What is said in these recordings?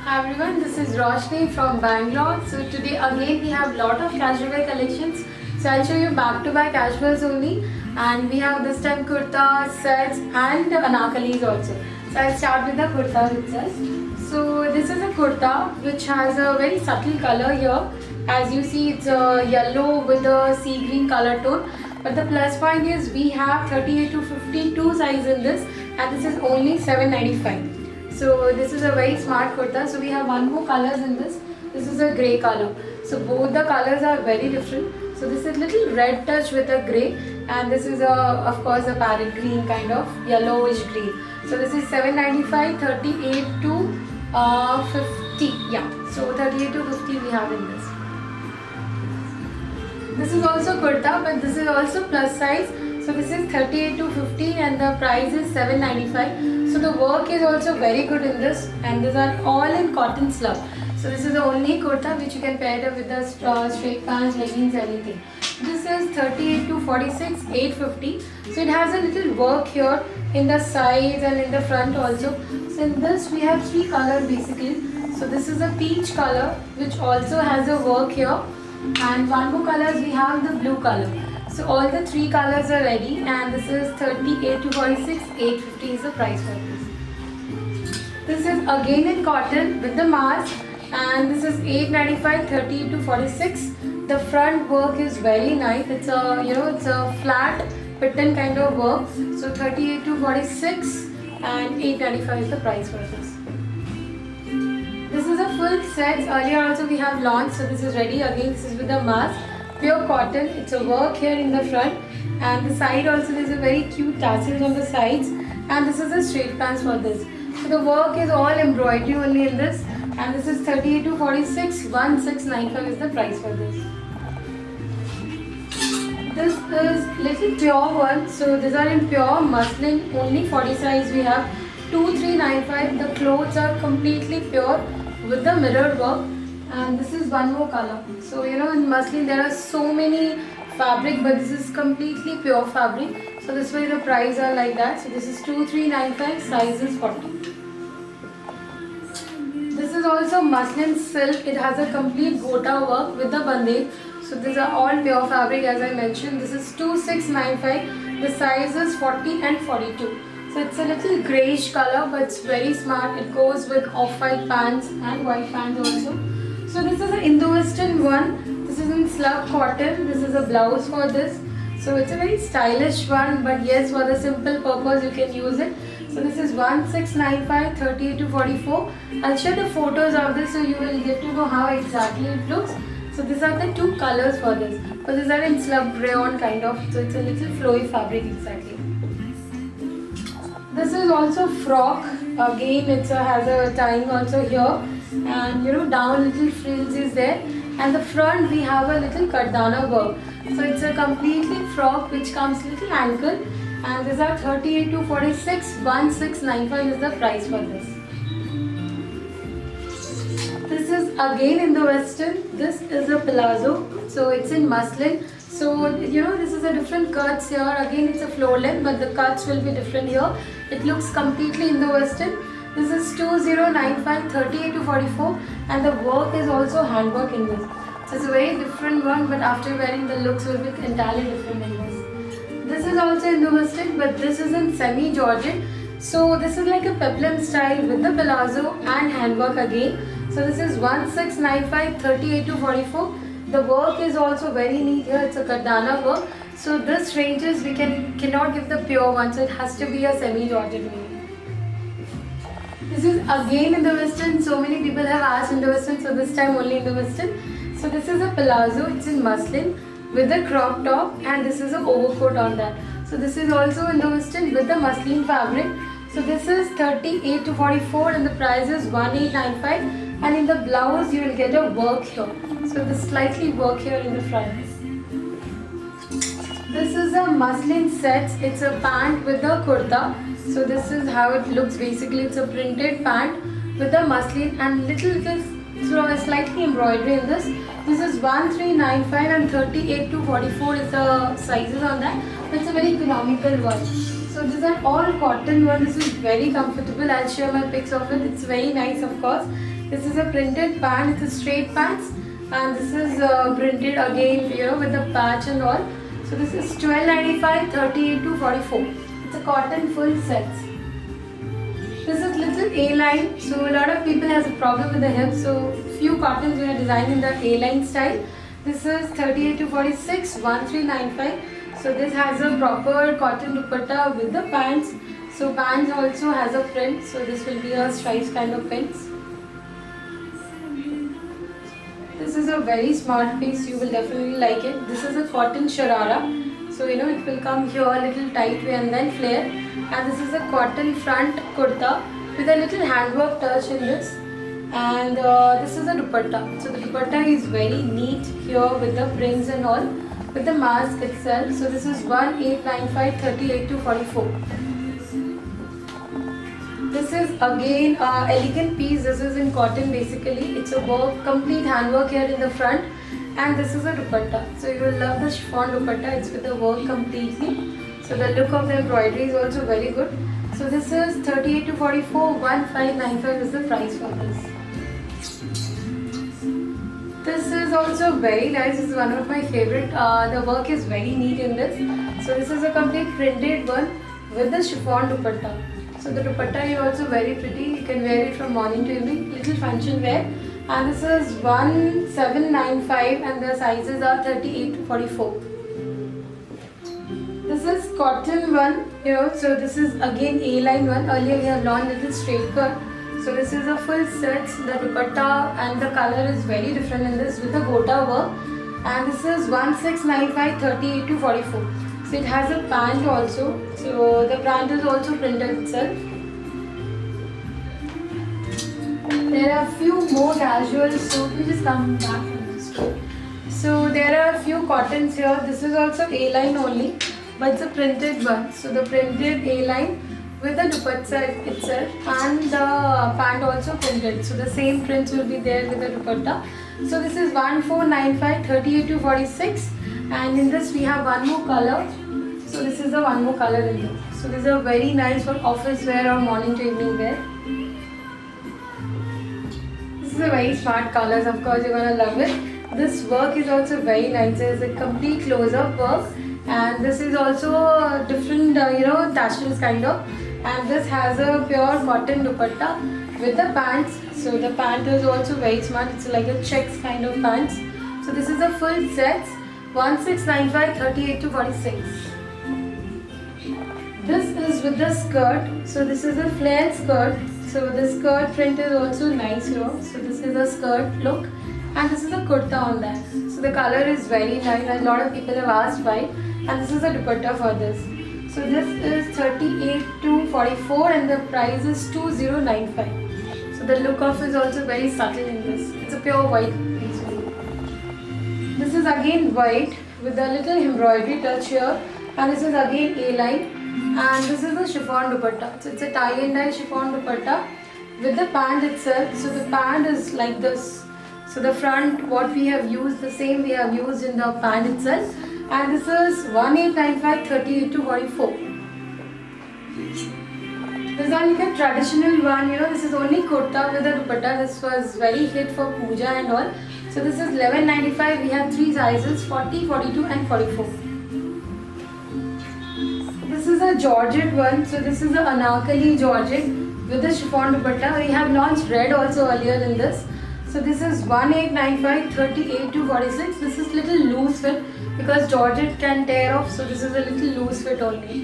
Hi everyone, this is Roshni from Bangalore. So today again we have lot of casual wear collections. So I'll show you back to back casuals only, and we have this time kurta sets and anarkalis also. So I'll start with the kurta itself. So this is a kurta which has a very subtle color here. As you see, it's a yellow with a sea green color tone. But the plus point is we have 38 to 52 size in this, and this is only 795. So this is a very smart kurta. So we have one more colors in this. This is a grey color. So both the colors are very different. So this is little red touch with a grey, and this is of course a parrot green kind of yellowish green. So this is 795, 38 to 50. Yeah. So 38 to 50 we have in this. This is also kurta, but this is also plus size. So this is 38 to 50 and the price is 795. So the work is also very good in this, and these are all in cotton slub. So this is the only kurta which you can pair it up with the straight pants, leggings, anything. This is 38 to 46, 850. So it has a little work here in the sides and in the front also. So in this we have three colors basically. So this is a peach color which also has a work here, and one more colors we have the blue color. So all the three colors are ready, and this is 38 to 46, 850 is the price for this. This is again in cotton with the mask, and this is 895, 38 to 46. The front work is very nice. It's a it's a flat pattern kind of work. So 38 to 46 and 895 is the price for this. This is a full set. Earlier also we have launched, so this is ready again. This is with the mask. Pure cotton. It's a work here in the front, and the side also there's a very cute tassels on the sides, and this is the straight pants for this. So the work is all embroidery only in this, and this is 38 to 46, 1695 is the price for this. This is little pure one. So these are in pure muslin, only 40 size we have, 2395. The clothes are completely pure with the mirror work. And this is one more color. So in muslin there are so many fabric, but this is completely pure fabric. So this way the price are like that. So this is 2395, size is 40. This is also muslin silk. It has a complete gota work with the bandage. So these are all pure fabric as I mentioned. This is 2695. The size is 40 and 42. So it's a little greyish color, but it's very smart. It goes with off-white pants and white pants also. So this is an Indo-Western one. This is in slub cotton. This is a blouse for this. So it's a very stylish one, but yes, for the simple purpose you can use it. So this is 1695, 38 to 44. I'll share the photos of this so you will get to know how exactly it looks. So these are the two colors for this. But these are in slub rayon kind of. So it's a little flowy fabric exactly. This is also frock. Again, it has a tying also here, and down little frills is there, and the front we have a little kardana work. So it's a completely frock which comes little ankle, and these are 38 to 46, 1695 is the price for this. This is again in the western. This is a palazzo, so it's in muslin. So this is a different cuts here. Again, it's a floor length, but the cuts will be different here. It looks completely in the western. This is 2095, 38 to 44, and the work is also handwork in this. So it's a very different one, but after wearing the looks will be entirely different in this. This is also in the western, but this is in semi-Georgette. So this is like a peplum style with the palazzo and handwork again. So this is 1695, 38 to 44. The work is also very neat here. It's a kardana work. So this ranges we cannot give the pure one, so it has to be a semi-Georgette one. This is again in the western. So many people have asked in the western, so this time only in the western. So this is a palazzo. It's in muslin with a crop top, and this is an overcoat on that. So this is also in the western with the muslin fabric. So this is 38 to 44, and the price is 1895. And in the blouse you will get a work here. So this slightly work here in the front. This is a muslin set. It's a pant with a kurta. So this is how it looks basically. It's a printed pant with a muslin and little slightly embroidery in this. This is 1395 and 38 to 44 is the sizes on that. It's a very economical one. So these are all cotton one. This is very comfortable. I'll share my pics of it. It's very nice, of course. This is a printed pant, it's a straight pants, and this is printed again, with the patch and all. So this is 12.95, 38 to 44. It's a cotton full sets. This is little A-line. So a lot of people has a problem with the hips. So few cottons we are designing in the A-line style. This is 38 to 46, 1395. So this has a proper cotton dupatta with the pants. So pants also has a print. So this will be a stripes kind of prints. This is a very smart piece. You will definitely like it. This is a cotton sharara. So it will come here a little tight way and then flare. And this is a cotton front kurta with a little handwork touch in this. And this is a dupatta. So the dupatta is very neat here with the prints and all, with the mask itself. So this is 1895, 38 to 44. This is again elegant piece. This is in cotton basically. It's a work, complete handwork here in the front, and this is a dupatta. So you will love the chiffon dupatta. It's with the work completely. So the look of the embroidery is also very good. So this is 38 to 44, 1595 is the price for this. This is also very nice. This is one of my favorite. The work is very neat in this. So this is a complete printed one with the chiffon dupatta. So the dupatta is also very pretty. You can wear it from morning to evening. Little function wear. And this is 1795 and the sizes are 38 to 44. This is cotton one. So this is again A-line one. Earlier we have launched little straight cut. So this is a full set. The dupatta and the color is very different in this with the gota work. And this is 1695, 38 to 44. So it has a pant also. So the pant is also printed itself. There are few more casuals. So we just come back from this store. So there are a few cottons here. This is also A-line only, but it's a printed one. So the printed A-line with the dupatta itself and the pant also printed. So the same prints will be there with the dupatta. So this is 1495, 38 to 46. And in this we have one more color. So this is the one more color in this. So these are very nice for office wear or morning to evening wear. This is a very smart colors. Of course you're gonna love it. This work is also very nice. It's a complete close-up work. And this is also different, tassels kind of. And this has a pure cotton dupatta with the pants. So the pant is also very smart. It's like a checks kind of pants. So this is a full set. 1695, 38 to 46. This is with the skirt. So this is a flare skirt. So the skirt print is also nice here. So this is a skirt look. And this is a kurta on that. So the color is very nice. And a lot of people have asked why. And this is a dupatta for this. So this is 38 to 44 and the price is 2095. So the look of is also very subtle in this. It's a pure white piece. This is again white with a little embroidery touch here. And this is again A-line. And this is the chiffon dupatta. So it's a tie and dye chiffon dupatta with the pant itself. So the pant is like this. So the front, what we have used, the same we have used in the pant itself. And this is 1895, 38 to 44. This is like a traditional one, this is only kurta with a dupatta. This was very hit for puja and all. So this is 1195. We have three sizes, 40, 42 and 44. This is a Georgette one. So this is the Anarkali Georgette with the chiffon dupatta. We have launched red also earlier in this. So this is 1895, 38 to 46. This is little loose fit because Georgette can tear off. So this is a little loose fit only.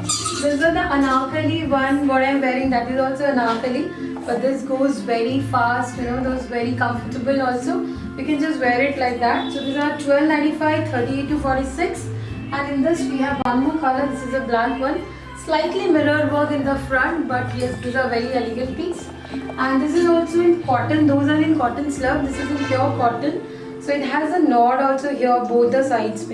This is the Anarkali one. What I am wearing, that is also Anarkali. But this goes very fast. Those very comfortable also. You can just wear it like that. So these are 1295, 38 to 46. And in this we have one more color. This is a black one. Slightly mirror work in the front, but yes, these are very elegant piece. And this is also in cotton. Those are in cotton slab. This is in pure cotton. So it has a knot also here, both the sides.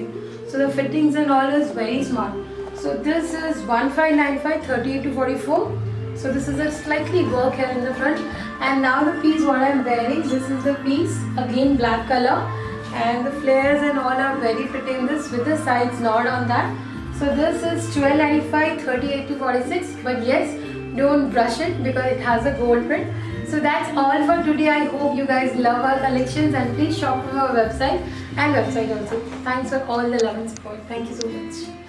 So the fittings and all is very smart. So this is 1595, 38 to 44. So this is a slightly work here in the front. And now the piece what I am wearing, this is the piece, again black color. And the flares and all are very pretty in this with the sides knot on that. So this is 1295, 38 to 46. But yes, don't brush it because it has a gold print. So that's all for today. I hope you guys love our collections and please shop from our website and website also. Thanks for all the love and support. Thank you so much.